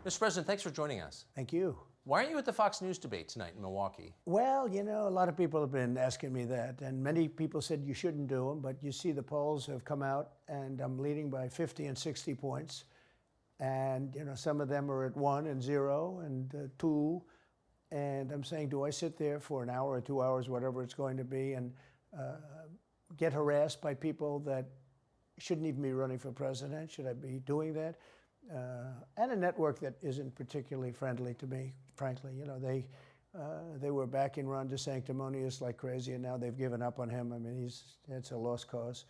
Mr. President, thanks for joining us. Thank you. Why aren't you at the Fox News debate tonight in Milwaukee? Well, a lot of people have been asking me that, and many people said you shouldn't do them, but you see the polls have come out, and I'm leading by 50 and 60 points. And, some of them are at 1 and 0 and 2. And I'm saying, do I sit there for an hour or 2 hours, whatever it's going to be, and get harassed by people that shouldn't even be running for president? Should I be doing that? And a network that isn't particularly friendly to me, frankly. They were backing Ron DeSanctimonious like crazy, and now they've given up on him. I mean, it's a lost cause.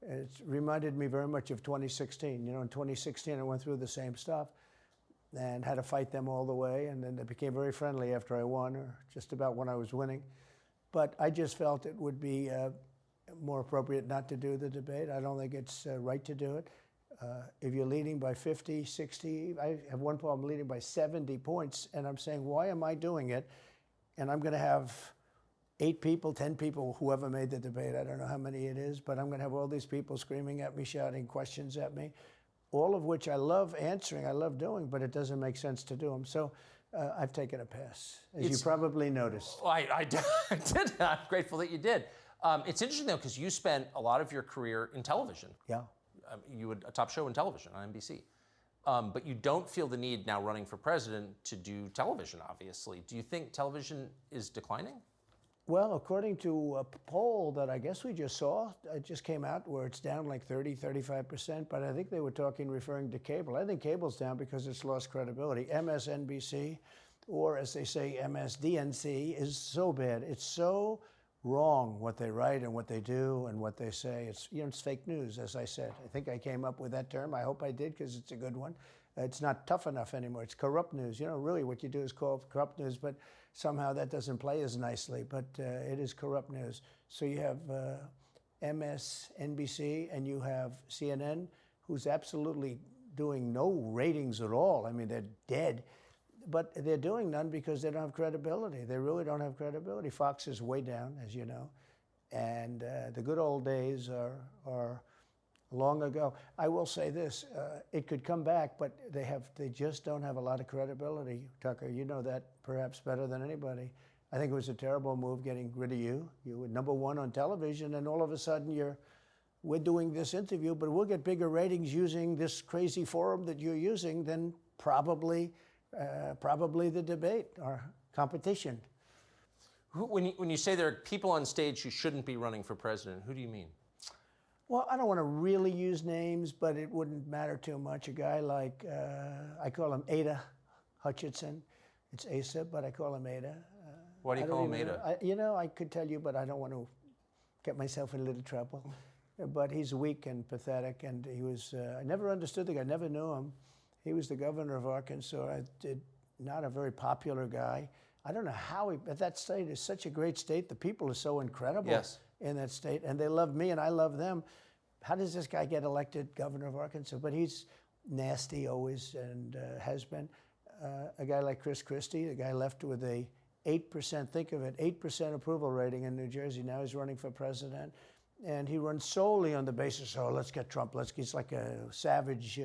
It reminded me very much of 2016. In 2016, I went through the same stuff and had to fight them all the way, and then they became very friendly after I won, or just about when I was winning. But I just felt it would be more appropriate not to do the debate. I don't think it's right to do it. If you're leading by 50, 60, I have one problem leading by 70 points, and I'm saying, why am I doing it? And I'm going to have 8 people, 10 people, whoever made the debate, I don't know how many it is, but I'm going to have all these people screaming at me, shouting questions at me, all of which I love answering, I love doing, but it doesn't make sense to do them. So I've taken a pass, as you probably noticed. Well, I did. I'm grateful that you did. It's interesting, though, because you spent a lot of your career in television. Yeah. You had a top show in television on NBC. But you don't feel the need now running for president to do television, obviously. Do you think television is declining? Well, according to a poll that I guess we just saw, it just came out where it's down like 30, 35%, but I think they were referring to cable. I think cable's down because it's lost credibility. MSNBC, or as they say, MSDNC, is so bad. It's so wrong what they write and what they do and what they say. It's fake news, as I said. I think I came up with that term. I hope I did, because it's a good one. It's not tough enough anymore. It's corrupt news. Really what you do is call it corrupt news, but somehow that doesn't play as nicely. But it is corrupt news. So you have MSNBC and you have CNN, who's absolutely doing no ratings at all. I mean, they're dead. But they're doing none because they don't have credibility. They really don't have credibility. Fox is way down, as you know. And the good old days are long ago. I will say this, it could come back, but they just don't have a lot of credibility. Tucker, you know that perhaps better than anybody. I think it was a terrible move getting rid of you. You were #1 on television, and all of a sudden we're doing this interview, but we'll get bigger ratings using this crazy forum that you're using than probably the debate or competition. When you say there are people on stage who shouldn't be running for president, who do you mean? Well, I don't want to really use names, but it wouldn't matter too much. A guy like, I call him Ada Hutchinson. It's Asa, but I call him Ada. Why do you call him Ada? I could tell you, but I don't want to get myself in a little trouble. But he's weak and pathetic, and he was, I never understood the guy, never knew him. He was the governor of Arkansas, not a very popular guy. I don't know how but that state is such a great state. The people are so incredible in that state, and they love me and I love them. How does this guy get elected governor of Arkansas? But he's nasty always, and has been. A guy like Chris Christie, the guy left with a 8%, think of it, 8% approval rating in New Jersey. Now he's running for president. And he runs solely on the basis, let's get Trump. He's like a savage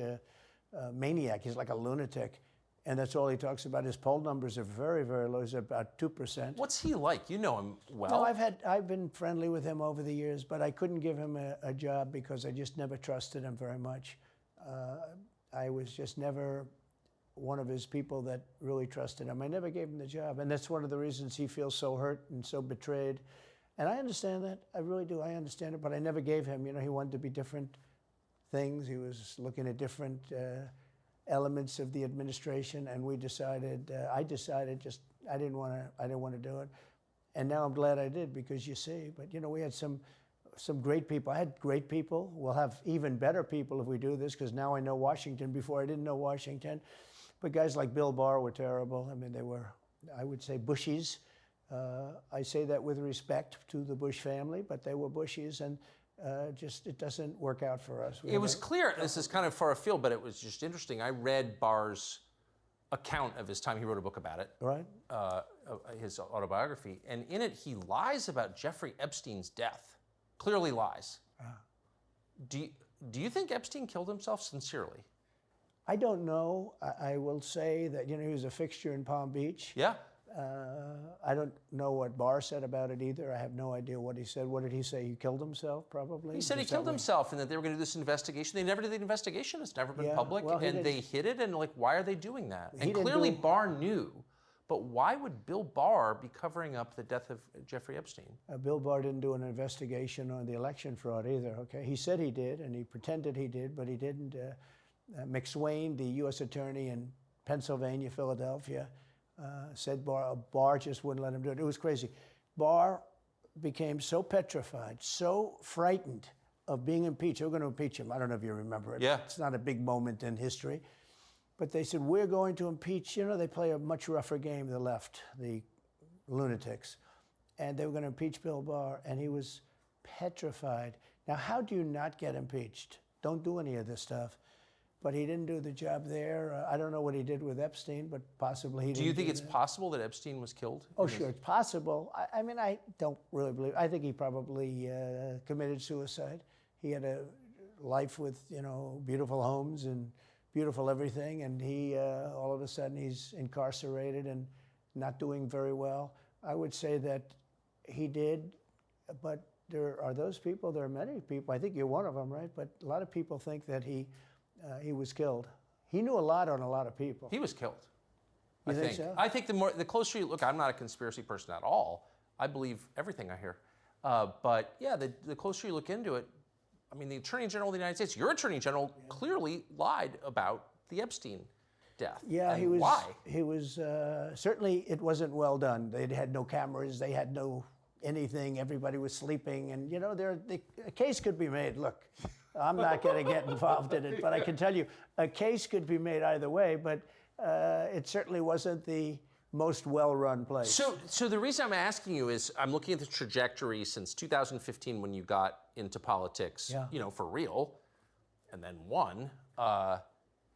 maniac. He's like a lunatic. And that's all he talks about. His poll numbers are very, very low. He's about 2%. What's he like? You know him well. No, I've been friendly with him over the years, but I couldn't give him a job because I just never trusted him very much. I was just never one of his people that really trusted him. I never gave him the job, and that's one of the reasons he feels so hurt and so betrayed. And I understand that. I really do. I understand it, but I never gave him. He wanted to be different things. He was looking at different elements of the administration, and I decided I didn't want to do it. And now I'm glad I did, because you see, but we had some great people. I had great people. We'll have even better people if we do this, because now I know Washington. Before I didn't know Washington. But guys like Bill Barr were terrible. I mean, they were, I would say, Bushies. I say that with respect to the Bush family, but they were Bushies, and it doesn't work out for us. It was clear, this is kind of far afield, but it was just interesting. I read Barr's account of his time. He wrote a book about it, right? His autobiography, and in it he lies about Jeffrey Epstein's death. Clearly lies. Do you think Epstein killed himself sincerely? I don't know. I will say that, he was a fixture in Palm Beach. Yeah. I don't know what Barr said about it either. I have no idea what he said. What did he say? He killed himself, probably? He said he killed himself and that they were going to do this investigation. They never did the investigation. It's never been public. Well, and they hid it. And why are they doing that? He And clearly Barr knew. But why would Bill Barr be covering up the death of Jeffrey Epstein? Bill Barr didn't do an investigation on the election fraud either, okay? He said he did, and he pretended he did, but he didn't. McSwain, the U.S. attorney in Pennsylvania, Philadelphia, said Barr just wouldn't let him do it. It was crazy. Barr became so petrified, so frightened of being impeached. They were going to impeach him. I don't know if you remember it. Yeah. It's not a big moment in history. But they said, we're going to impeach. They play a much rougher game, the left, the lunatics. And they were going to impeach Bill Barr, and he was petrified. Now, how do you not get impeached? Don't do any of this stuff. But he didn't do the job there. I don't know what he did with Epstein, but possibly he didn't. Do you think it's possible that Epstein was killed? Oh, sure, it's possible. I mean, I don't really believe. I think he probably committed suicide. He had a life with, beautiful homes and beautiful everything, and he all of a sudden he's incarcerated and not doing very well. I would say that he did, but there are those people. There are many people. I think you're one of them, right? But a lot of people think that he was killed. He knew a lot on a lot of people. He was killed. You think so? I think the closer you look, I'm not a conspiracy person at all. I believe everything I hear. But yeah, the closer you look into it, I mean, the Attorney General of the United States, your Attorney General, clearly lied about the Epstein death. Yeah, and he was. Why? He was certainly. It wasn't well done. They had no cameras. They had no anything. Everybody was sleeping, and a case could be made. Look, I'm not going to get involved in it, but I can tell you, a case could be made either way. But it certainly wasn't the most well-run place. So the reason I'm asking you is I'm looking at the trajectory since 2015 when you got into politics, for real, and then won.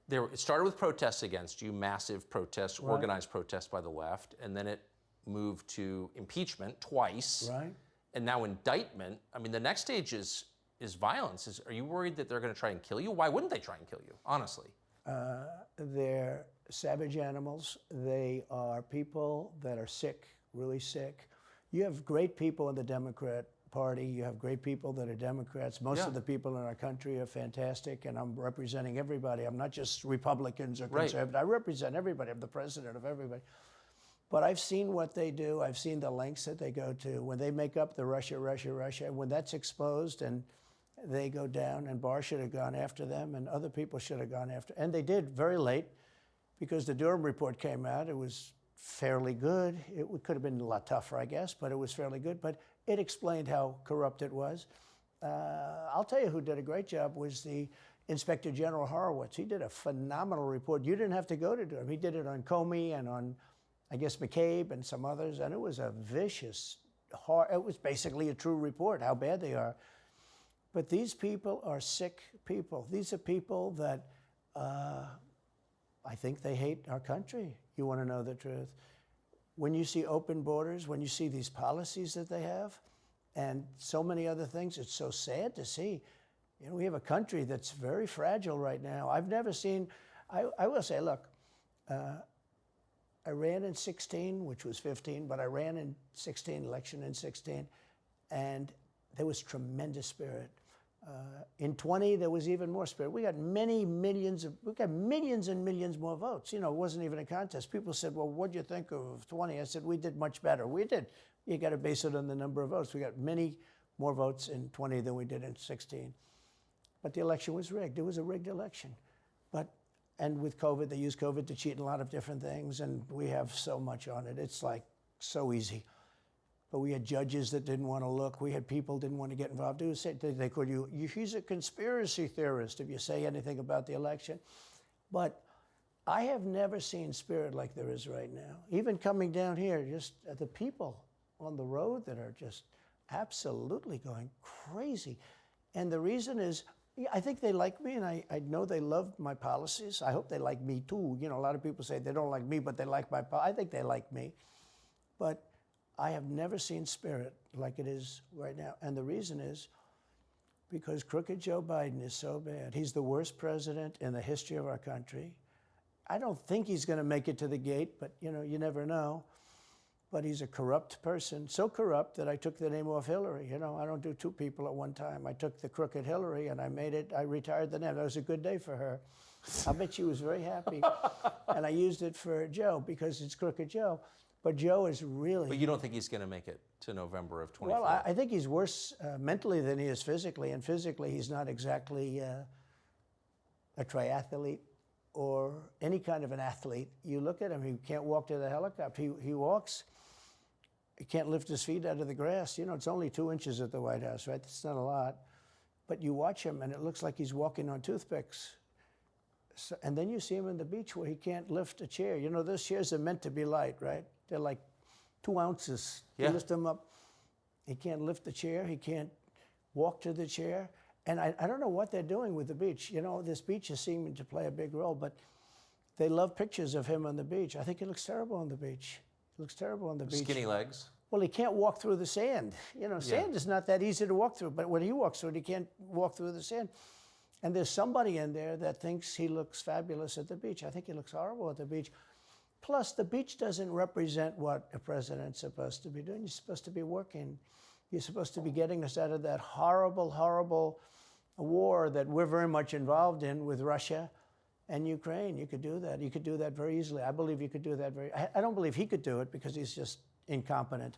It started with protests against you, massive protests, Right. organized protests by the left, and then it moved to impeachment twice, Right. and now indictment. I mean, the next stage is violence. Are you worried that they're going to try and kill you? Why wouldn't they try and kill you, honestly? They're savage animals. They are people that are sick, really sick. You have great people in the Democrat Party. You have great people that are Democrats. Most of the people in our country are fantastic, and I'm representing everybody. I'm not just Republicans or conservatives. I represent everybody. I'm the president of everybody. But I've seen what they do. I've seen the lengths that they go to. When they make up the Russia, when that's exposed and they go down, and Barr should have gone after them, and other people should have gone after, and they did very late, because the Durham report came out. It was fairly good. It could have been a lot tougher, I guess, but it was fairly good. But it explained how corrupt it was. I'll tell you who did a great job was the Inspector General Horowitz. He did a phenomenal report. You didn't have to go to Durham. He did it on Comey and on, I guess, McCabe and some others, and it was a vicious, it was basically a true report, how bad they are. But these people are sick people. These are people that I think they hate our country. You want to know the truth. When you see open borders, when you see these policies that they have, and so many other things, it's so sad to see. We have a country that's very fragile right now. I've never seen, I will say, look, I ran in 16, which was 15, but I ran in 16, election in 16, and there was tremendous spirit. In 20, there was even more spirit. We got millions and millions more votes. It wasn't even a contest. People said, well, what do you think of 20? I said, we did much better. We did. You got to base it on the number of votes. We got many more votes in 20 than we did in 16. But the election was rigged. It was a rigged election. And with COVID, they used COVID to cheat in a lot of different things, and we have so much on it. It's like so easy. But we had judges that didn't want to look. We had people didn't want to get involved. They called you, he's a conspiracy theorist if you say anything about the election. But I have never seen spirit like there is right now. Even coming down here, just the people on the road that are just absolutely going crazy. And the reason is, I think they like me, and I know they love my policies. I hope they like me too. A lot of people say they don't like me, but they like my policies. I think they like me. But I have never seen spirit like it is right now. And the reason is, because crooked Joe Biden is so bad. He's the worst president in the history of our country. I don't think he's going to make it to the gate, but you never know. But he's a corrupt person, so corrupt that I took the name off Hillary. I don't do two people at one time. I took the crooked Hillary and I retired the name. That was a good day for her. I bet she was very happy. And I used it for Joe because it's crooked Joe. But Joe is really... But you don't think he's going to make it to November of 24? Well, I think he's worse mentally than he is physically. And physically, he's not exactly a triathlete or any kind of an athlete. You look at him, he can't walk to the helicopter. He walks, he can't lift his feet out of the grass. It's only 2 inches at the White House, right? That's not a lot. But you watch him, and it looks like he's walking on toothpicks. So, and then you see him on the beach where he can't lift a chair. Those chairs are meant to be light, right? They're like 2 ounces. Yeah. You lift them up. He can't lift the chair. He can't walk to the chair. And I don't know what they're doing with the beach. This beach is seeming to play a big role, but they love pictures of him on the beach. I think he looks terrible on the beach. He looks terrible on the beach. Skinny legs. Well, he can't walk through the sand. Sand is not that easy to walk through, but when he walks through it, he can't walk through the sand. And there's somebody in there that thinks he looks fabulous at the beach. I think he looks horrible at the beach. Plus, the beach doesn't represent what a president's supposed to be doing. You're supposed to be working. You're supposed to be getting us out of that horrible, horrible war that we're very much involved in with Russia and Ukraine. You could do that. You could do that very easily. I believe you could do that I don't believe he could do it because he's just incompetent.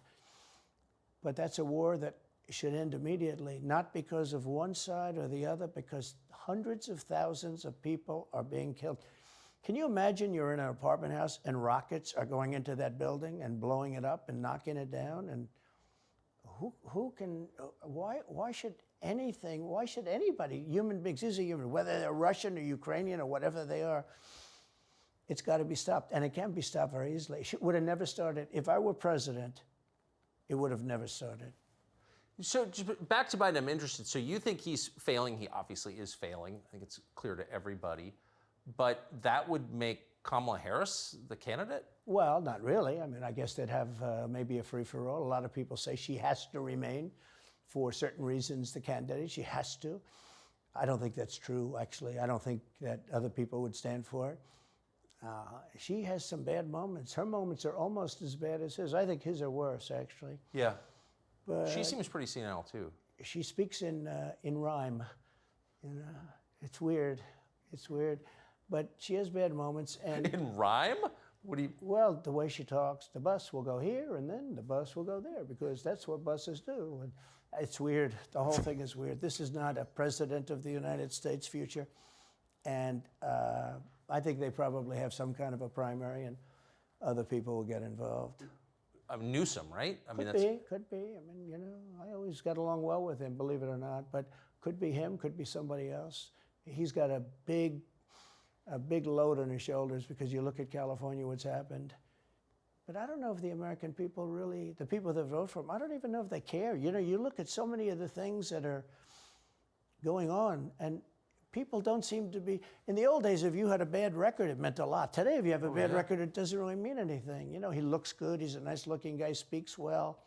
But that's a war that should end immediately, not because of one side or the other, because hundreds of thousands of people are being killed. Can you imagine you're in an apartment house and rockets are going into that building and blowing it up and knocking it down? And why should anybody, human beings, these are human, whether they're Russian or Ukrainian or whatever they are, it's got to be stopped. And it can be stopped very easily. It would have never started. If I were president, it would have never started. So back to Biden, I'm interested. So you think he's failing? He obviously is failing. I think it's clear to everybody. But that would make Kamala Harris the candidate? Well, not really. I mean, I guess they'd have maybe a free-for-all. A lot of people say she has to remain for certain reasons the candidate. She has to. I don't think that's true, actually. I don't think that other people would stand for it. She has some bad moments. Her moments are almost as bad as his. I think his are worse, actually. Yeah. But she seems pretty senile, too. She speaks in rhyme. It's weird. It's weird. But she has bad moments. And in rhyme? What do you... Well, the way she talks, the bus will go here, and then the bus will go there, because that's what buses do. And it's weird. The whole thing is weird. This is not a president of the United States future. And I think they probably have some kind of a primary, and other people will get involved. Newsom, right? Could be. I mean, I always got along well with him, believe it or not. But could be him, could be somebody else. He's got a big load on his shoulders, because you look at California, what's happened. But I don't know if the American people really, the people that vote for him, I don't even know if they care. You look at so many of the things that are going on, and people don't seem to be. In the old days, if you had a bad record, it meant a lot. Today, if you have a bad record, it doesn't really mean anything. He looks good. He's a nice-looking guy, speaks well.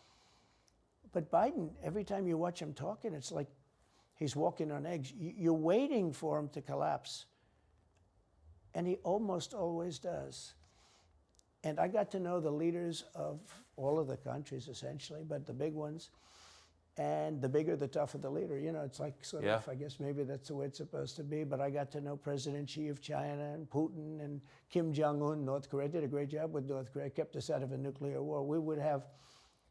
But Biden, every time you watch him talking, it's like he's walking on eggs. You're waiting for him to collapse. And he almost always does. And I got to know the leaders of all of the countries, essentially, but the big ones. And the bigger, the tougher the leader. It's like sort of, I guess maybe that's the way it's supposed to be. But I got to know President Xi of China and Putin and Kim Jong-un, North Korea. Did a great job with North Korea, kept us out of a nuclear war. We would have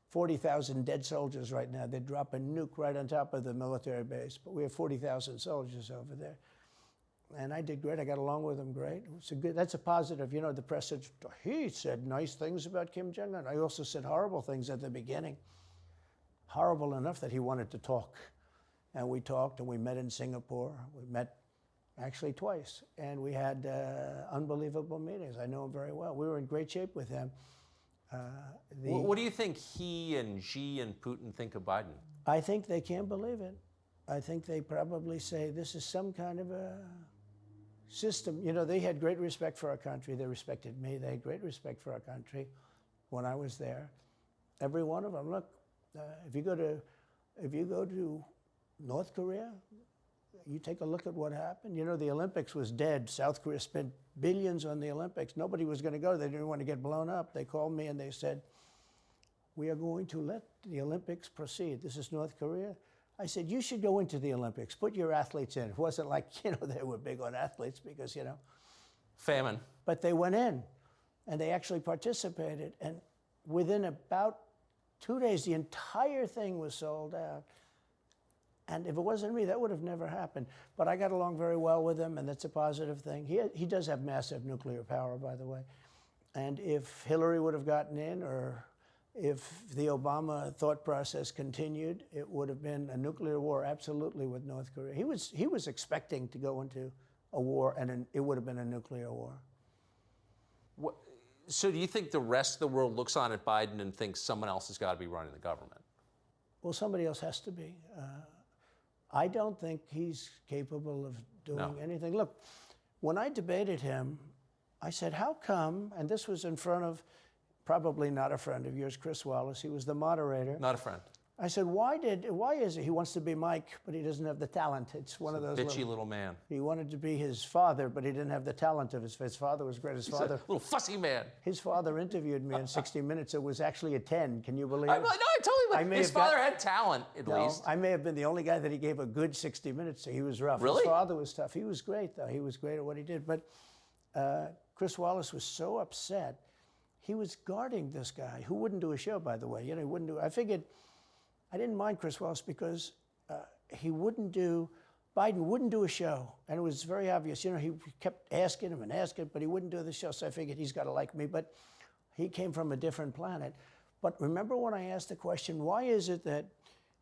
40,000 dead soldiers right now. They'd drop a nuke right on top of the military base. But we have 40,000 soldiers over there. And I did great. I got along with him great. That's a positive. The press said, he said nice things about Kim Jong-un. I also said horrible things at the beginning. Horrible enough that he wanted to talk. And we talked, and we met in Singapore. We met actually twice. And we had unbelievable meetings. I know him very well. We were in great shape with him. What do you think he and Xi and Putin think of Biden? I think they can't believe it. I think they probably say this is some kind of a system. They had great respect for our country. They respected me. They had great respect for our country when I was there. Every one of them. Look, if you go to North Korea, you take a look at what happened. You know, the Olympics was dead. South Korea spent billions on the Olympics. Nobody was going to go. They didn't want to get blown up. They called me and they said, we are going to let the Olympics proceed. This is North Korea. I said, you should go into the Olympics. Put your athletes in. It wasn't like, you know, they were big on athletes because, you know. Famine. But they went in and they actually participated. And within about 2 days, the entire thing was sold out. And if it wasn't me, that would have never happened. But I got along very well with him, and that's a positive thing. He does have massive nuclear power, by the way. And if Hillary would have gotten in, or if the Obama thought process continued, it would have been a nuclear war, absolutely, with North Korea. He was expecting to go into a war, and it would have been a nuclear war. So do you think the rest of the world looks on at Biden and thinks someone else has got to be running the government? Well, somebody else has to be. I don't think he's capable of doing anything. Look, when I debated him, I said, how come, and this was in front of probably not a friend of yours, Chris Wallace. He was the moderator. Not a friend. I said, why is it he wants to be Mike, but he doesn't have the talent? It's one of those bitchy little man. He wanted to be his father, but he didn't have the talent of his father was great. His He's father, a little fussy man. His father interviewed me in 60 Minutes. It was actually a 10. Can you believe it? No, I totally. His father had talent, at least. I may have been the only guy that he gave a good 60 Minutes to. He was rough. Really? His father was tough. He was great, though. He was great at what he did. But Chris Wallace was so upset. He was guarding this guy who wouldn't do a show, by the way. You know, he wouldn't do. I figured. I didn't mind Chris Wallace because Biden wouldn't do a show. And it was very obvious. You know, he kept asking him and asking, but he wouldn't do the show. So I figured he's got to like me. But he came from a different planet. But remember when I asked the question, why is it that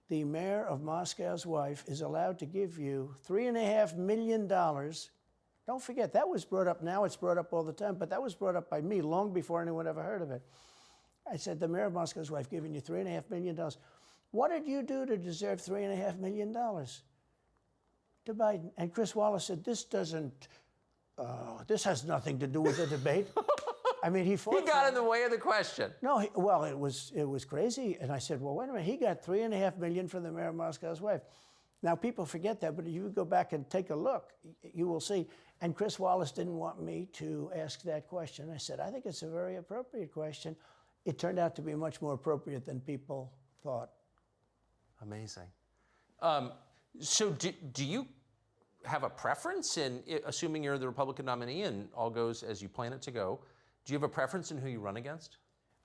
the mayor of Moscow's wife is allowed to give you $3.5 million? Don't forget, that was brought up. Now it's brought up all the time. But that was brought up by me long before anyone ever heard of it. I said, the mayor of Moscow's wife giving you $3.5 million. What did you do to deserve $3.5 million? To Biden. And Chris Wallace said, this has nothing to do with the debate. I mean, he fought. He got in the way of the question. No, it was crazy. And I said, well, wait a minute. He got $3.5 million from the mayor of Moscow's wife. Now, people forget that, but if you go back and take a look, you will see. And Chris Wallace didn't want me to ask that question. I said, I think it's a very appropriate question. It turned out to be much more appropriate than people thought. Amazing. So do you have a preference in, assuming you're the Republican nominee and all goes as you plan it to go, do you have a preference in who you run against?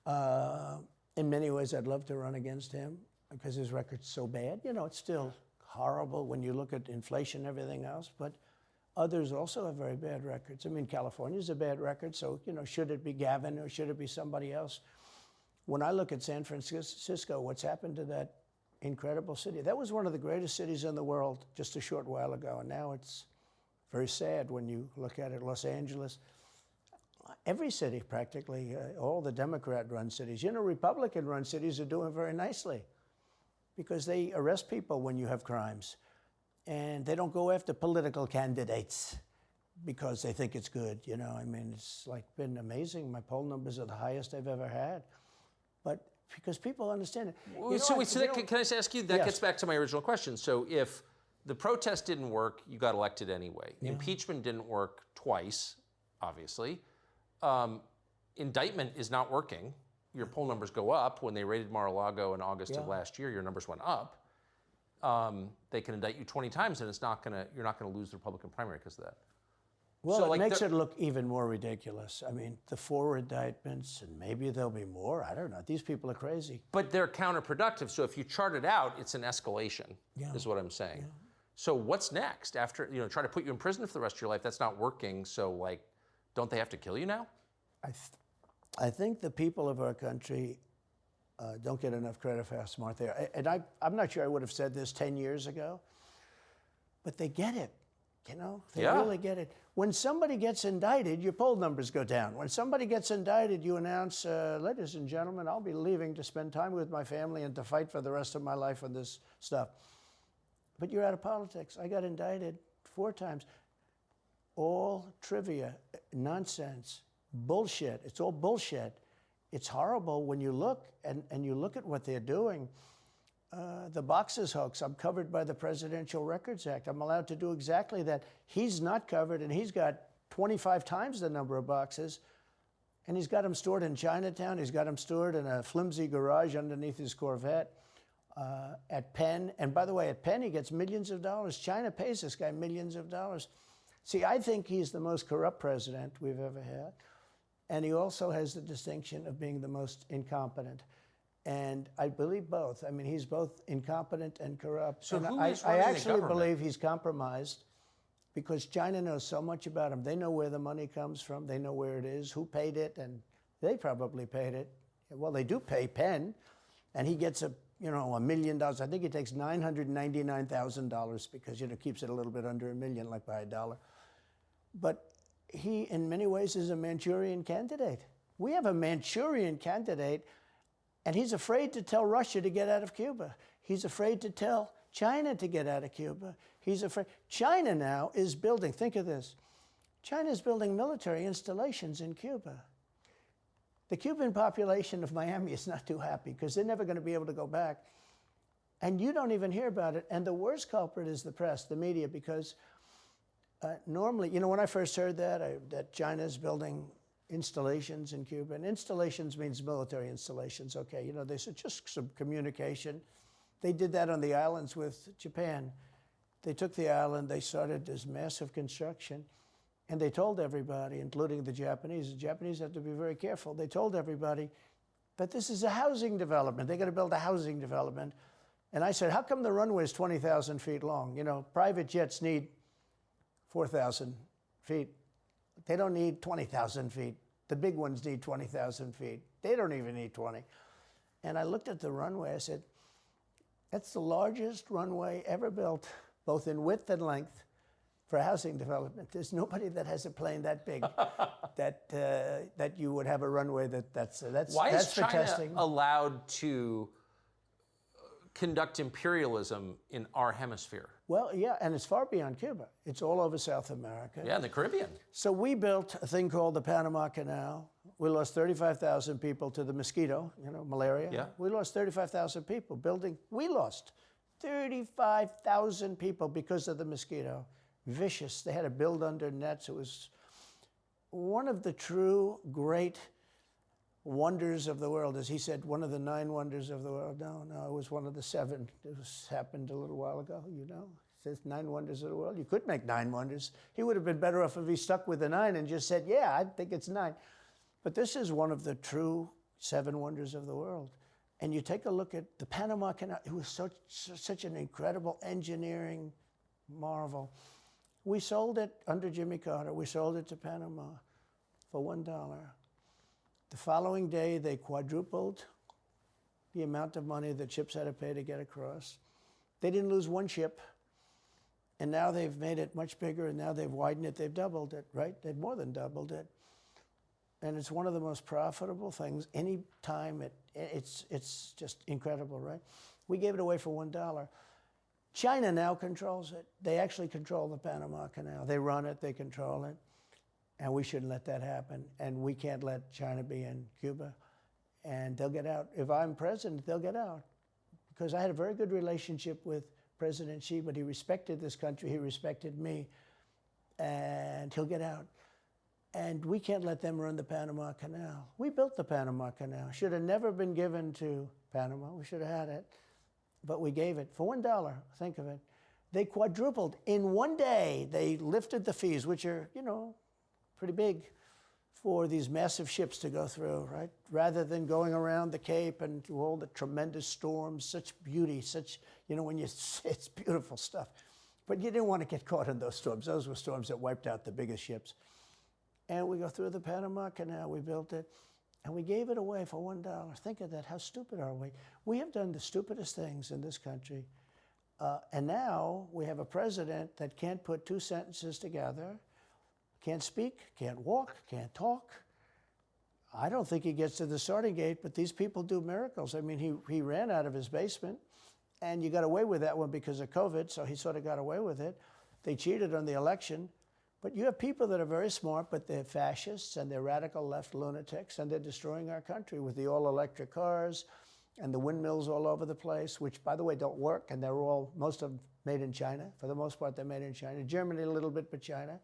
In many ways, I'd love to run against him because his record's so bad. You know, it's still horrible when you look at inflation and everything else, but others also have very bad records. I mean, California's a bad record, so, you know, should it be Gavin or should it be somebody else? When I look at San Francisco, what's happened to that incredible city. That was one of the greatest cities in the world just a short while ago, and now it's very sad when you look at it. Los Angeles, every city practically, all the Democrat-run cities. You know, Republican-run cities are doing very nicely because they arrest people when you have crimes, and they don't go after political candidates because they think it's good. You know, I mean, it's like been amazing. My poll numbers are the highest I've ever had, but because people understand it. Can I just ask you, that gets back to my original question. So if the protest didn't work, you got elected anyway. Yeah. Impeachment didn't work twice, obviously. Indictment is not working. Your poll numbers go up. When they raided Mar-a-Lago in August of last year, your numbers went up. They can indict you 20 times and you're not gonna lose the Republican primary because of that. Well, so it makes it look even more ridiculous. I mean, the 4 indictments, and maybe there'll be more. I don't know. These people are crazy. But they're counterproductive. So if you chart it out, it's an escalation, is what I'm saying. Yeah. So what's next? After, you know, try to put you in prison for the rest of your life, that's not working. So, like, don't they have to kill you now? I think the people of our country don't get enough credit for how smart they are. And I'm not sure I would have said this 10 years ago, but they get it. You know, they really get it. When somebody gets indicted, your poll numbers go down. When somebody gets indicted, you announce, ladies and gentlemen, I'll be leaving to spend time with my family and to fight for the rest of my life on this stuff. But you're out of politics. I got indicted 4 times. All trivia, nonsense, bullshit. It's all bullshit. It's horrible when you look and you look at what they're doing. the boxes hoax. I'm covered by the Presidential Records Act. I'm allowed to do exactly that. He's not covered, and he's got 25 times the number of boxes, and he's got them stored in Chinatown. He's got them stored in a flimsy garage underneath his Corvette at Penn. And by the way, at Penn, he gets millions of dollars. China pays this guy millions of dollars. See, I think he's the most corrupt president we've ever had, and he also has the distinction of being the most incompetent. And I believe both. I mean, he's both incompetent and corrupt. So and who is I running the actually government? believe he's compromised because China knows so much about him. They know where the money comes from. They know where it is, who paid it, and they probably paid it. Well, they do pay Penn, and he gets $1 million. I think he takes $999,000 because keeps it a little bit under $1 million, like by $1. But he, in many ways, is a Manchurian candidate. We have a Manchurian candidate. And he's afraid to tell Russia to get out of Cuba. He's afraid to tell China to get out of Cuba. He's afraid. China now is building, think of this, China is building military installations in Cuba. The Cuban population of Miami is not too happy because they're never going to be able to go back. And you don't even hear about it. And the worst culprit is the press, the media, because normally, when I first heard that China's building installations in Cuba, and installations means military installations, okay, they said just some communication. They did that on the islands with Japan. They took the island, they started this massive construction, and they told everybody, including the Japanese have to be very careful, they told everybody that this is a housing development. They're going to build a housing development. And I said, how come the runway is 20,000 feet long? Private jets need 4,000 feet. They don't need 20,000 feet. The big ones need 20,000 feet. They don't even need 20. And I looked at the runway. I said, that's the largest runway ever built, both in width and length, for housing development. There's nobody that has a plane that big that you would have a runway that's Why is for China testing. allowed to conduct imperialism in our hemisphere? Well, yeah, and it's far beyond Cuba. It's all over South America. Yeah, in the Caribbean. So we built a thing called the Panama Canal. We lost 35,000 people to the mosquito, malaria. Yeah. We lost 35,000 people building. We lost 35,000 people because of the mosquito. Vicious. They had to build under nets. It was one of the true great wonders of the world. As he said, one of the 9 wonders of the world. No, it was one of the 7. It happened a little while ago, It says 9 wonders of the world. You could make 9 wonders. He would have been better off if he stuck with the 9 and just said, yeah, I think it's 9. But this is one of the true 7 wonders of the world. And you take a look at the Panama Canal. It was such an incredible engineering marvel. We sold it under Jimmy Carter. We sold it to Panama for $1. The following day, they quadrupled the amount of money that ships had to pay to get across. They didn't lose one ship. And now they've made it much bigger, and now they've widened it. They've doubled it, right? They've more than doubled it. And it's one of the most profitable things. Any time it's just incredible, right? We gave it away for $1. China now controls it. They actually control the Panama Canal. They run it, they control it. And we shouldn't let that happen. And we can't let China be in Cuba. And they'll get out. If I'm president, they'll get out. Because I had a very good relationship with President Xi, but he respected this country, he respected me, and he'll get out. And we can't let them run the Panama Canal. We built the Panama Canal. Should have never been given to Panama. We should have had it. But we gave it for $1, think of it. They quadrupled. In one day, they lifted the fees, which are, pretty big for these massive ships to go through, right? Rather than going around the Cape and through all the tremendous storms, such beauty, it's beautiful stuff. But you didn't want to get caught in those storms. Those were storms that wiped out the biggest ships. And we go through the Panama Canal, we built it, and we gave it away for $1. Think of that, how stupid are we? We have done the stupidest things in this country. And now we have a president that can't put 2 sentences together, can't speak, can't walk, can't talk. I don't think he gets to the starting gate, but these people do miracles. I mean, he ran out of his basement, and you got away with that one because of COVID, so he sort of got away with it. They cheated on the election. But you have people that are very smart, but they're fascists, and they're radical left lunatics, and they're destroying our country with the all-electric cars and the windmills all over the place, which, by the way, don't work, and they're all, most of them made in China. For the most part, they're made in China. Germany a little bit, but China.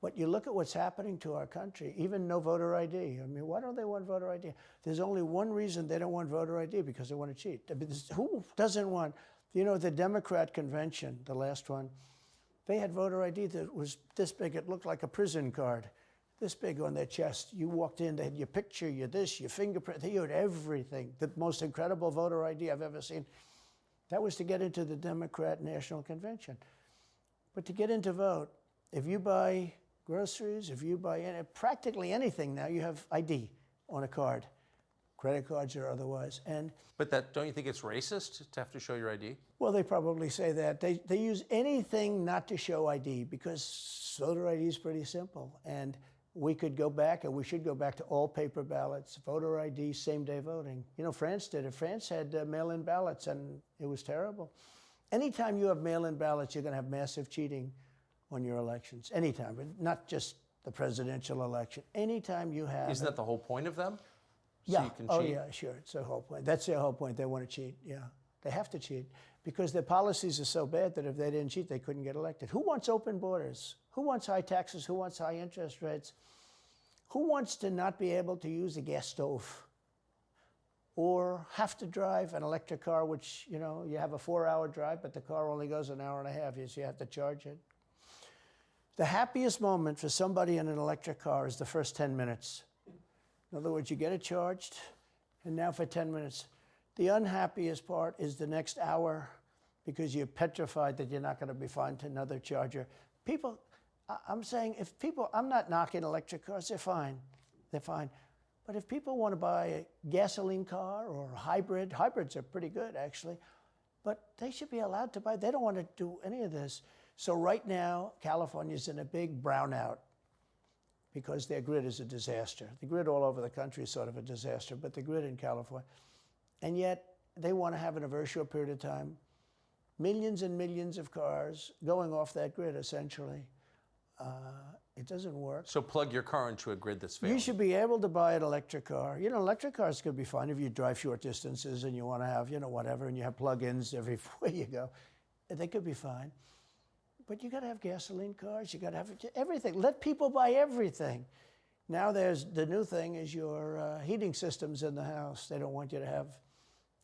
But you look at what's happening to our country, even no voter ID. I mean, why don't they want voter ID? There's only one reason they don't want voter ID, because they want to cheat. I mean, who doesn't want, you know, the Democrat convention, the last one, they had voter ID that was this big. It looked like a prison card, this big on their chest. You walked in, they had your picture, your this, your fingerprint, they had everything. The most incredible voter ID I've ever seen. That was to get into the Democrat National Convention. But to get in to vote, if you buy groceries, if you buy practically anything now, you have ID on a card, credit cards or otherwise. But that, don't you think it's racist to have to show your ID? Well, they probably say that. They use anything not to show ID, because voter ID is pretty simple. And we could go back, and we should go back to all paper ballots, voter ID, same-day voting. You know, France did it. France had mail-in ballots, and it was terrible. Anytime you have mail-in ballots, you're going to have massive cheating on your elections. Anytime, but not just the presidential election. Anytime you have... Isn't that the whole point of them? So yeah. you can Oh, cheat? yeah, sure. It's their whole point. That's their whole point. They want to cheat, yeah. They have to cheat, because their policies are so bad that if they didn't cheat, they couldn't get elected. Who wants open borders? Who wants high taxes? Who wants high interest rates? Who wants to not be able to use a gas stove? Or have to drive an electric car, which, you know, you have a 4-hour drive, but the car only goes an hour and a half, so you have to charge it. The happiest moment for somebody in an electric car is the first 10 minutes. In other words, you get it charged, and now for 10 minutes. The unhappiest part is the next hour, because you're petrified that you're not going to be found another charger. People, I'm saying, if people, I'm not knocking electric cars, they're fine. They're fine. But if people want to buy a gasoline car or a hybrid, hybrids are pretty good, actually, but they should be allowed to buy. They don't want to do any of this. So right now, California's in a big brownout, because their grid is a disaster. The grid all over the country is sort of a disaster, but the grid in California. And yet, they want to have, in a very short period of time, millions and millions of cars going off that grid, essentially. It doesn't work. So plug your car into a grid that's failing. You should be able to buy an electric car. You know, electric cars could be fine if you drive short distances and you want to have, you know, whatever, and you have plug-ins everywhere you go. They could be fine. But you got to have gasoline cars. You got to have everything. Let people buy everything. Now there's the new thing is your heating systems in the house. They don't want you to have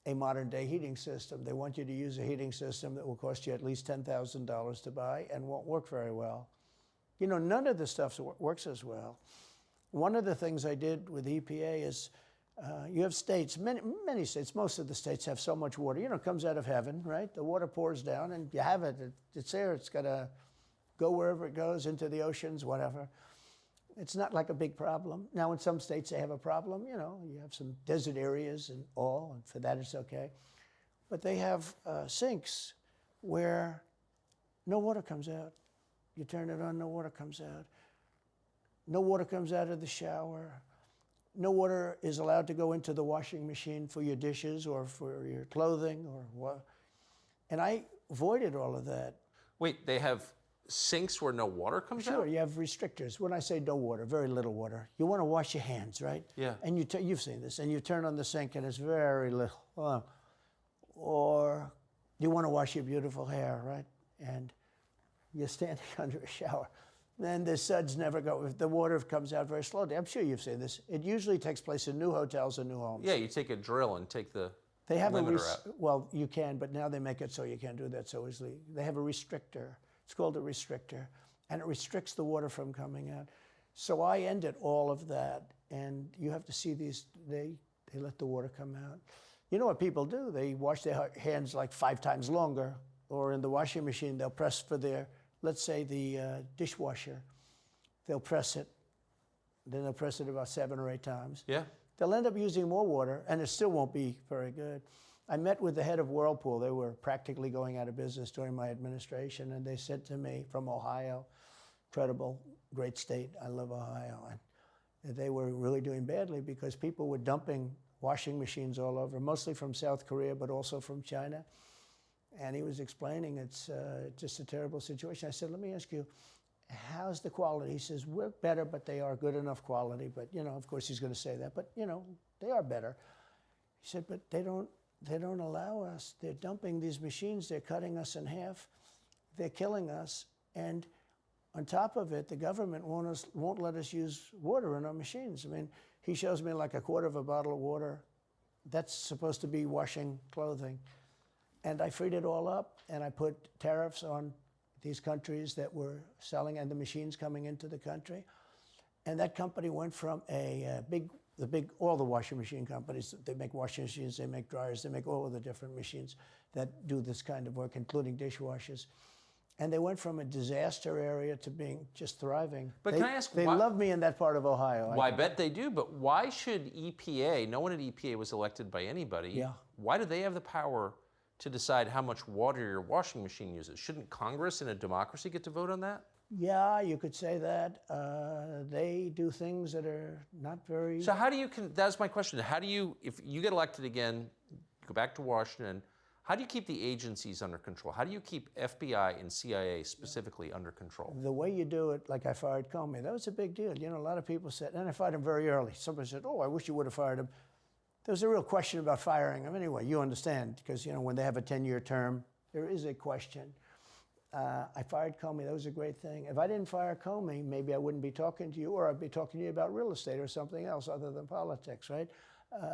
a modern-day heating system. They want you to use a heating system that will cost you at least $10,000 to buy and won't work very well. You know, none of the stuff works as well. One of the things I did with EPA is you have states, many states, most of the states have so much water. You know, it comes out of heaven, right? The water pours down, and you have it. It's there. It's got to go wherever it goes, into the oceans, whatever. It's not like a big problem. Now, in some states, they have a problem. You know, you have some desert areas and all, and for that, it's okay. But they have sinks where no water comes out. You turn it on, no water comes out. No water comes out of the shower. No water is allowed to go into the washing machine for your dishes or for your clothing or what. And I avoided all of that. Wait, they have sinks where no water comes out? Sure, you have restrictors. When I say no water, very little water. You want to wash your hands, right? Yeah. And you've seen this, and you turn on the sink and it's very little. Or you want to wash your beautiful hair, right? And you're standing under a shower. Then the suds never go. If the water comes out very slowly. I'm sure you've seen this. It usually takes place in new hotels and new homes. Yeah, you take a drill and take the they have limiter out. Well, you can, but now they make it so you can't do that so easily. They have a restrictor. It's called a restrictor, and it restricts the water from coming out. So I ended all of that, and you have to see these. They let the water come out. You know what people do? They wash their hands like 5 times longer, or in the washing machine, they'll press for their, let's say the dishwasher, they'll press it, then they'll press it about 7 or 8 times. Yeah. They'll end up using more water, and it still won't be very good. I met with the head of Whirlpool. They were practically going out of business during my administration, and they said to me, from Ohio, incredible, great state, I love Ohio, and they were really doing badly because people were dumping washing machines all over, mostly from South Korea, but also from China. And he was explaining it's just a terrible situation. I said, let me ask you, how's the quality? He says, we're better, but they are good enough quality. But, you know, of course he's going to say that. But, you know, they are better. He said, but they don't allow us. They're dumping these machines. They're cutting us in half. They're killing us. And on top of it, the government won't let us use water in our machines. I mean, he shows me like a quarter of a bottle of water. That's supposed to be washing clothing. And I freed it all up, and I put tariffs on these countries that were selling and the machines coming into the country. And that company went from all the washing machine companies, they make washing machines, they make dryers, they make all of the different machines that do this kind of work, including dishwashers. And they went from a disaster area to being just thriving. But can I ask, they love me in that part of Ohio. Well, I bet they do, but why should EPA, no one at EPA was elected by anybody, Yeah. Why do they have the power to decide how much water your washing machine uses? Shouldn't Congress in a democracy get to vote on that? Yeah, you could say that. They do things that are not very... So how do you, that's my question, how do you, if you get elected again, you go back to Washington, how do you keep the agencies under control? How do you keep FBI and CIA specifically under control? The way you do it, like I fired Comey, that was a big deal. You know, a lot of people said, and I fired him very early. Somebody said, oh, I wish you would have fired him. There was a real question about firing him. Anyway, you understand, because, you know, when they have a 10-year term, there is a question. I fired Comey. That was a great thing. If I didn't fire Comey, maybe I wouldn't be talking to you, or I'd be talking to you about real estate or something else other than politics, right?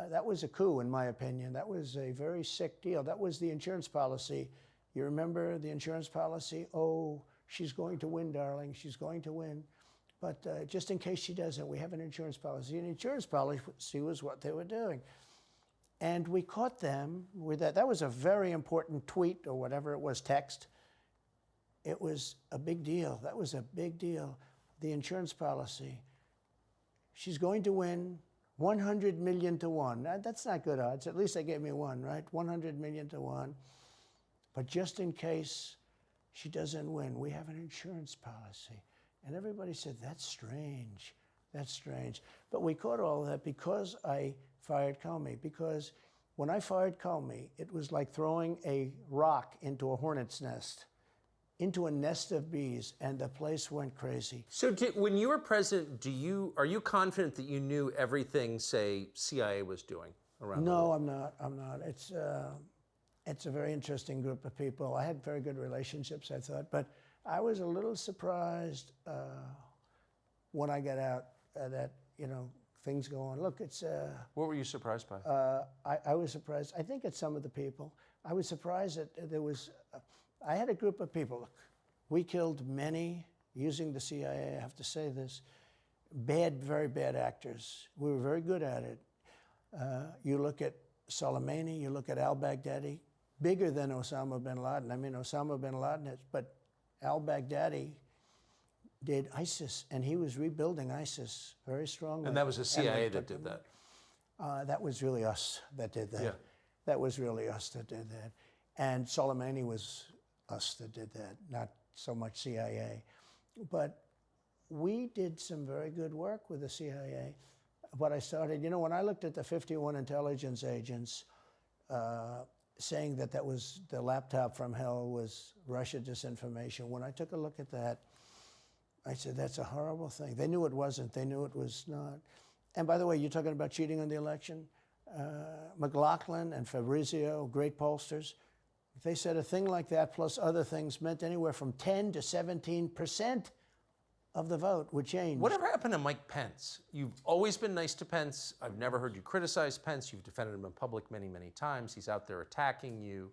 That was a coup, in my opinion. That was a very sick deal. That was the insurance policy. You remember the insurance policy? Oh, she's going to win, darling. She's going to win. But just in case she doesn't, we have an insurance policy. And insurance policy was what they were doing. And we caught them with that. That was a very important tweet or whatever it was, text. It was a big deal. That was a big deal. The insurance policy. She's going to win 100 million to 1. That's not good odds. At least they gave me one, right? 100 million to 1. But just in case she doesn't win, we have an insurance policy. And everybody said, that's strange. That's strange. But we caught all of that because I fired Comey. Because when I fired Comey, it was like throwing a rock into a hornet's nest, into a nest of bees, and the place went crazy. So when you were president, are you confident that you knew everything, say, CIA was doing around the world? No, I'm not. I'm not. It's a very interesting group of people. I had very good relationships, I thought, but I was a little surprised when I got out that, you know, things go on. Look, it's... What were you surprised by? I was surprised. I think it's some of the people. I was surprised that there was... I had a group of people. Look, we killed many, using the CIA, I have to say this, very bad actors. We were very good at it. You look at Soleimani, you look at al-Baghdadi, bigger than Osama bin Laden. I mean, Osama bin Laden, but al-Baghdadi did ISIS, and he was rebuilding ISIS very strongly. And that was the CIA that did that? That was really us that did that. Yeah. That was really us that did that. And Soleimani was us that did that, not so much CIA. But we did some very good work with the CIA. What I started, you know, when I looked at the 51 intelligence agents saying that was the laptop from hell was Russia disinformation, when I took a look at that, I said, that's a horrible thing. They knew it wasn't. They knew it was not. And by the way, you're talking about cheating on the election? McLaughlin and Fabrizio, great pollsters, they said a thing like that plus other things meant anywhere from 10 to 17% of the vote would change. Whatever happened to Mike Pence? You've always been nice to Pence. I've never heard you criticize Pence. You've defended him in public many, many times. He's out there attacking you.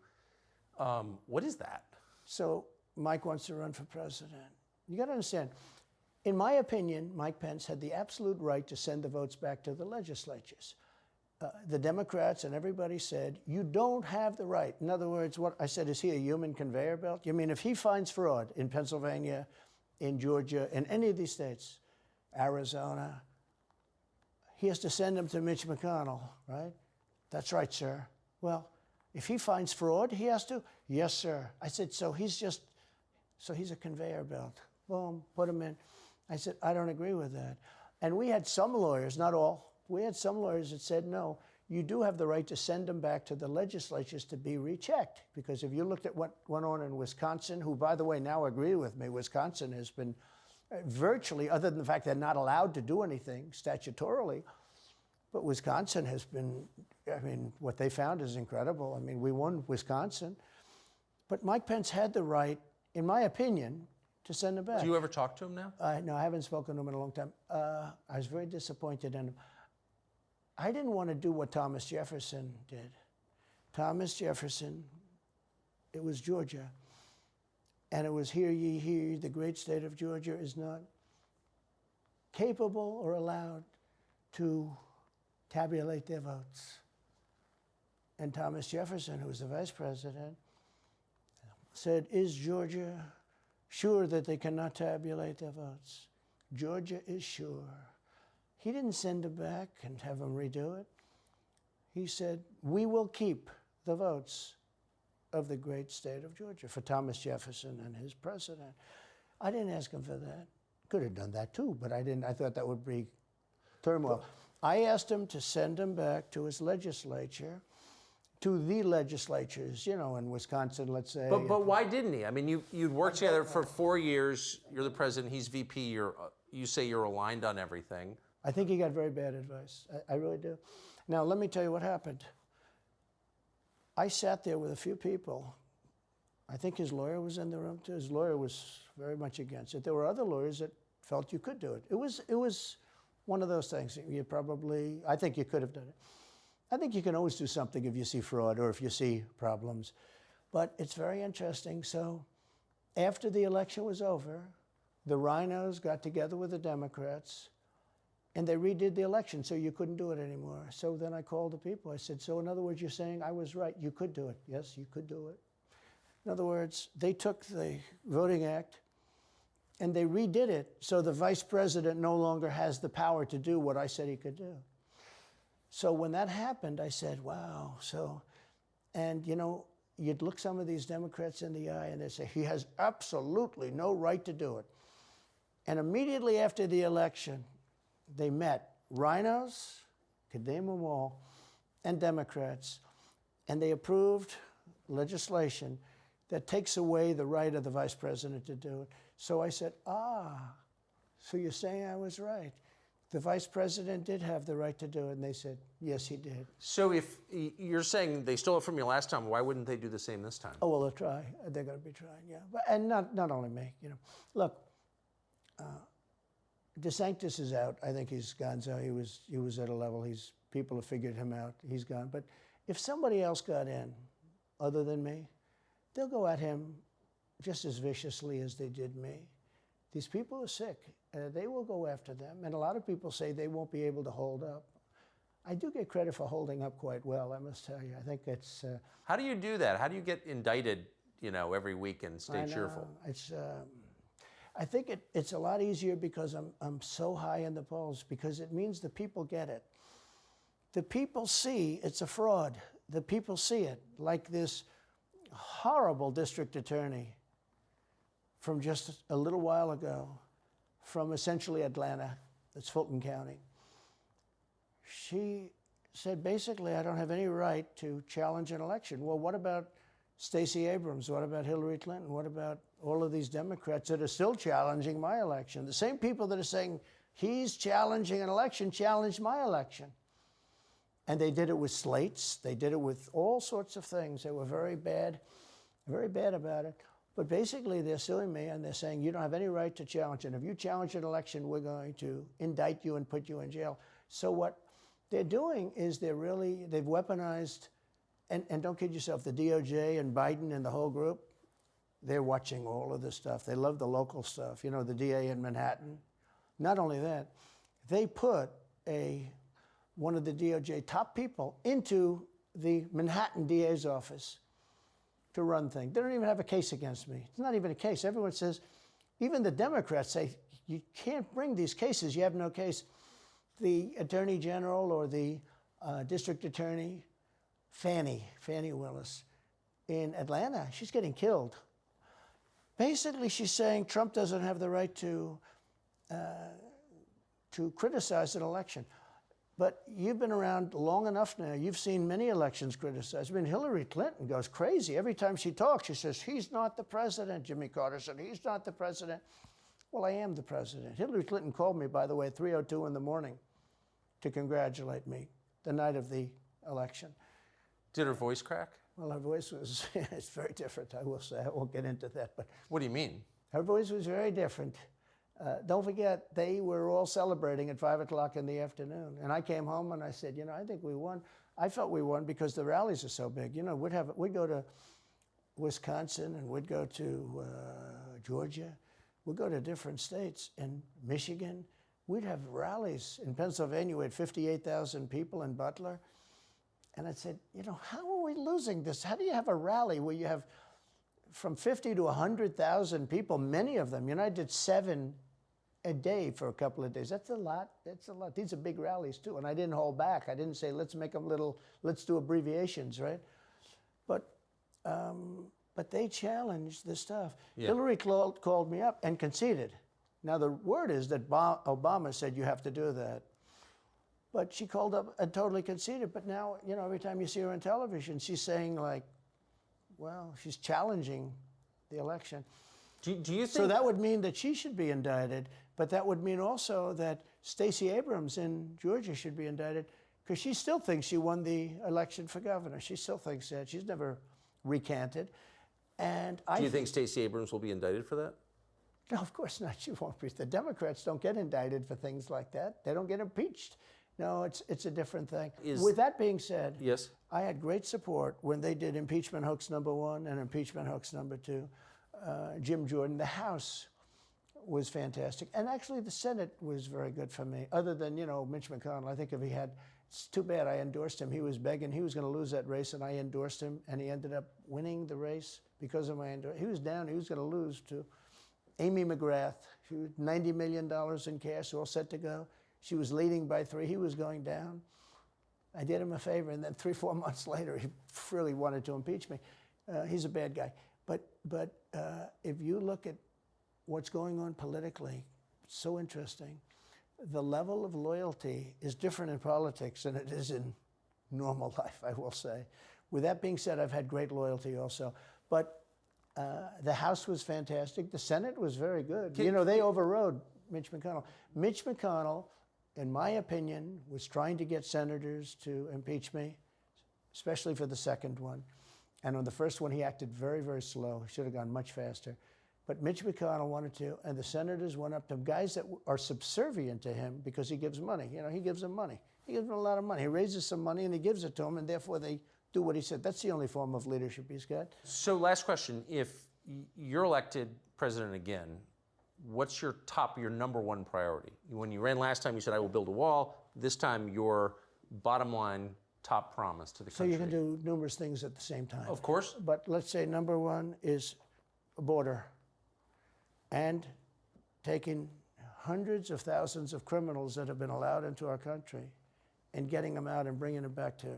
What is that? So Mike wants to run for president. You got to understand, in my opinion, Mike Pence had the absolute right to send the votes back to the legislatures. The Democrats and everybody said, you don't have the right. In other words, what I said, is he a human conveyor belt? You mean if he finds fraud in Pennsylvania, in Georgia, in any of these states, Arizona, he has to send them to Mitch McConnell, right? That's right, sir. Well, if he finds fraud, he has to? Yes, sir. I said, so he's a conveyor belt. Boom, put him in. I said, I don't agree with that. And we had some lawyers, not all, we had some lawyers that said, no, you do have the right to send them back to the legislatures to be rechecked. Because if you looked at what went on in Wisconsin, who, by the way, now agree with me, Wisconsin has been virtually, other than the fact they're not allowed to do anything statutorily, But Wisconsin has been, I mean, what they found is incredible. I mean, we won Wisconsin. But Mike Pence had the right, in my opinion, to send him back. Do you ever talk to him now? No, I haven't spoken to him in a long time. I was very disappointed in him. I didn't want to do what Thomas Jefferson did. Thomas Jefferson, it was Georgia. And it was, hear ye, hear ye, the great state of Georgia is not capable or allowed to tabulate their votes. And Thomas Jefferson, who was the vice president, said, is Georgia sure that they cannot tabulate their votes? Georgia is sure. He didn't send it back and have them redo it. He said, we will keep the votes of the great state of Georgia for Thomas Jefferson and his president. I didn't ask him for that. Could have done that too, but I didn't. I thought that would be turmoil. I asked him to send him back to his legislature, to the legislatures, you know, in Wisconsin, let's say. But why didn't he? I mean, you'd worked together for 4 years. You're the president. He's VP. You say you're aligned on everything. I think he got very bad advice. I really do. Now, let me tell you what happened. I sat there with a few people. I think his lawyer was in the room too. His lawyer was very much against it. There were other lawyers that felt you could do it. It was one of those things. I think you could have done it. I think you can always do something if you see fraud or if you see problems. But it's very interesting. So after the election was over, the rhinos got together with the Democrats and they redid the election, so you couldn't do it anymore. So then I called the people. I said, so in other words, you're saying I was right. You could do it. Yes, you could do it. In other words, they took the Voting Act and they redid it so the vice president no longer has the power to do what I said he could do. So when that happened, I said, wow. And you know, you'd look some of these Democrats in the eye and they'd say, he has absolutely no right to do it. And immediately after the election, they met rhinos, could name them all, and Democrats, and they approved legislation that takes away the right of the vice president to do it. So I said, so you're saying I was right. The vice president did have the right to do it, and they said, yes, he did. So if you're saying they stole it from you last time, why wouldn't they do the same this time? Oh, well, they'll try. They're going to be trying, yeah. And not only me, you know. Look, DeSantis is out. I think he's gone. So he was at a level. People have figured him out. He's gone. But if somebody else got in, other than me, they'll go at him just as viciously as they did me. These people are sick. They will go after them. And a lot of people say they won't be able to hold up. I do get credit for holding up quite well, I must tell you. I think it's... How do you do that? How do you get indicted, you know, every week and stay cheerful? I think it's a lot easier because I'm so high in the polls, because it means the people get it. The people see it's a fraud. The people see it. Like this horrible district attorney from just a little while ago, from essentially Atlanta, it's Fulton County. She said, basically, I don't have any right to challenge an election. Well, what about Stacey Abrams? What about Hillary Clinton? What about all of these Democrats that are still challenging my election? The same people that are saying he's challenging an election challenged my election. And they did it with slates. They did it with all sorts of things. They were very bad about it. But basically, they're suing me, and they're saying, you don't have any right to challenge it. If you challenge an election, we're going to indict you and put you in jail. So what they're doing is they've weaponized, and don't kid yourself, the DOJ and Biden and the whole group, they're watching all of this stuff. They love the local stuff. You know, the DA in Manhattan. Not only that, they put one of the DOJ top people into the Manhattan DA's office to run things. They don't even have a case against me. It's not even a case. Everyone says, even the Democrats say, you can't bring these cases. You have no case. The Attorney General or the District Attorney, Fannie Willis, in Atlanta, she's getting killed. Basically, she's saying Trump doesn't have the right to criticize an election. But you've been around long enough now. You've seen many elections criticized. I mean, Hillary Clinton goes crazy. Every time she talks, she says, he's not the president. Jimmy Carter said, he's not the president. Well, I am the president. Hillary Clinton called me, by the way, at 3:02 in the morning to congratulate me the night of the election. Did her voice crack? Well, her voice was, it's very different, I will say. I won't get into that, but What do you mean? her voice was very different. Don't forget, they were all celebrating at 5 o'clock in the afternoon. And I came home and I said, you know, I think we won. I felt we won because the rallies are so big. You know, we'd go to Wisconsin and we'd go to Georgia. We'd go to different states. In Michigan, we'd have rallies. In Pennsylvania, we had 58,000 people in Butler. And I said, you know, how are we losing this? How do you have a rally where you have from 50 to 100,000 people, many of them? You know, I did 7 a day for a couple of days. That's a lot. That's a lot. These are big rallies, too. And I didn't hold back. I didn't say, let's make them little, let's do abbreviations, right? But they challenged this stuff. Yeah. Hillary called me up and conceded. Now, the word is that Obama said you have to do that. But she called up and totally conceded. But now, you know, every time you see her on television, she's saying, like, well, she's challenging the election. Do you think... So that would mean that she should be indicted, but that would mean also that Stacey Abrams in Georgia should be indicted, because she still thinks she won the election for governor. She still thinks that. She's never recanted. And do you think Stacey Abrams will be indicted for that? No, of course not. She won't be. The Democrats don't get indicted for things like that. They don't get impeached. No, it's a different thing. With that being said, yes, I had great support when they did impeachment hoax #1 and impeachment hoax #2. Jim Jordan, the House was fantastic. And actually the Senate was very good for me, other than, you know, Mitch McConnell. I think if he had, it's too bad I endorsed him. He was begging, he was going to lose that race, and I endorsed him, and he ended up winning the race because of my endorsement. He was down, he was going to lose to Amy McGrath. She was $90 million in cash, all set to go. She was leading by 3. He was going down. I did him a favor, and then 3-4 months later, he really wanted to impeach me. He's a bad guy. But if you look at what's going on politically, it's so interesting. The level of loyalty is different in politics than it is in normal life, I will say. With that being said, I've had great loyalty also. But the House was fantastic. The Senate was very good. You know, they overrode Mitch McConnell. Mitch McConnell, in my opinion, was trying to get senators to impeach me, especially for the second one. And on the first one, he acted very, very slow. He should have gone much faster. But Mitch McConnell wanted to, and the senators went up to him, guys that are subservient to him because he gives money. You know, he gives them money. He gives them a lot of money. He raises some money and he gives it to them, and therefore they do what he said. That's the only form of leadership he's got. So last question, if you're elected president again, what's your number one priority? When you ran last time, you said, I will build a wall. This time, your bottom line top promise to the country. So you can do numerous things at the same time. Of course. But let's say number one is a border, and taking hundreds of thousands of criminals that have been allowed into our country and getting them out and bringing them back to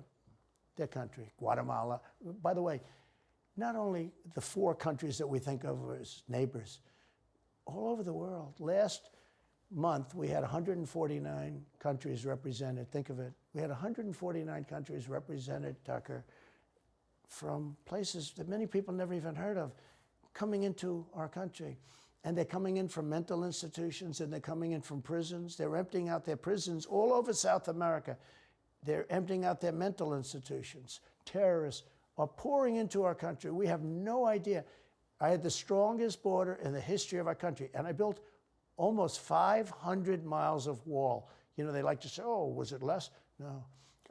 their country, Guatemala. By the way, not only the 4 countries that we think of as neighbors, all over the world. Last month, we had 149 countries represented. Think of it. We had 149 countries represented, Tucker, from places that many people never even heard of, coming into our country. And they're coming in from mental institutions, and they're coming in from prisons. They're emptying out their prisons all over South America. They're emptying out their mental institutions. Terrorists are pouring into our country. We have no idea. I had the strongest border in the history of our country, and I built almost 500 miles of wall. You know, they like to say, oh, was it less? No.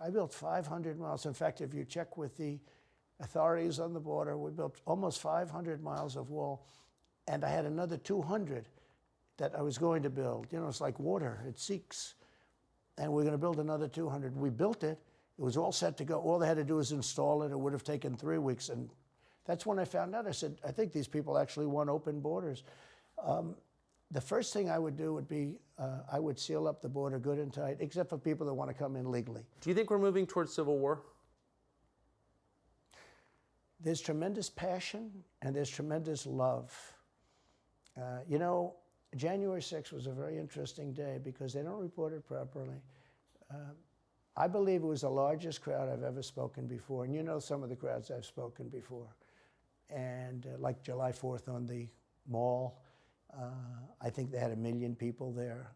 I built 500 miles. In fact, if you check with the authorities on the border, we built almost 500 miles of wall, and I had another 200 that I was going to build. You know, it's like water. It seeks. And we're going to build another 200. We built it. It was all set to go. All they had to do was install it. It would have taken 3 weeks. And that's when I found out. I said, I think these people actually want open borders. The first thing I would do would be I would seal up the border good and tight, except for people that want to come in legally. Do you think we're moving towards civil war? There's tremendous passion and there's tremendous love. You know, January 6th was a very interesting day because they don't report it properly. I believe it was the largest crowd I've ever spoken before. And you know some of the crowds I've spoken before. And like July 4th on the mall, I think they had 1 million people there.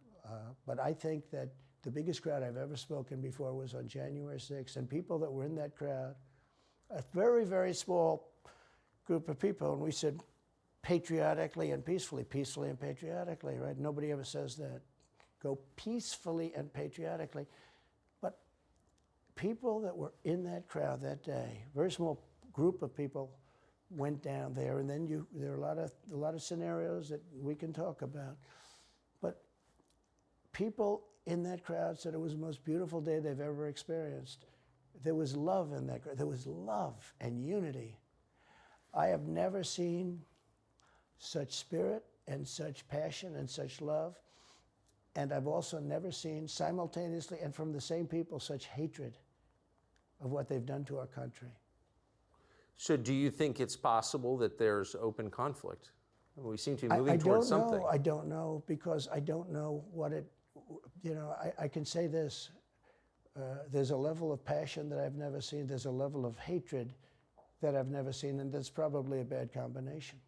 But I think that the biggest crowd I've ever spoken before was on January 6th, and people that were in that crowd, a very, very small group of people, and we said patriotically and peacefully and patriotically, right? Nobody ever says that. Go peacefully and patriotically. But people that were in that crowd that day, very small group of people, went down there, and then there are a lot of scenarios that we can talk about. But people in that crowd said it was the most beautiful day they've ever experienced. There was love in that crowd. There was love and unity. I have never seen such spirit and such passion and such love. And I've also never seen simultaneously and from the same people such hatred of what they've done to our country. So do you think it's possible that there's open conflict? We seem to be moving towards something. I don't know, because I don't know what it, I can say this. There's a level of passion that I've never seen. There's a level of hatred that I've never seen, and that's probably a bad combination.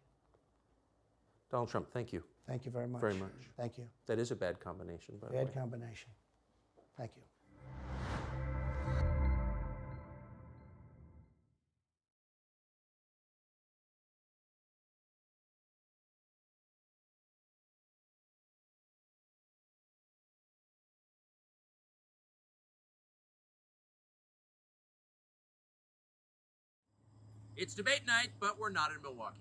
Donald Trump, thank you. Thank you very much. Very much. Thank you. That is a bad combination, by the way. Bad combination. Thank you. It's debate night, but we're not in Milwaukee.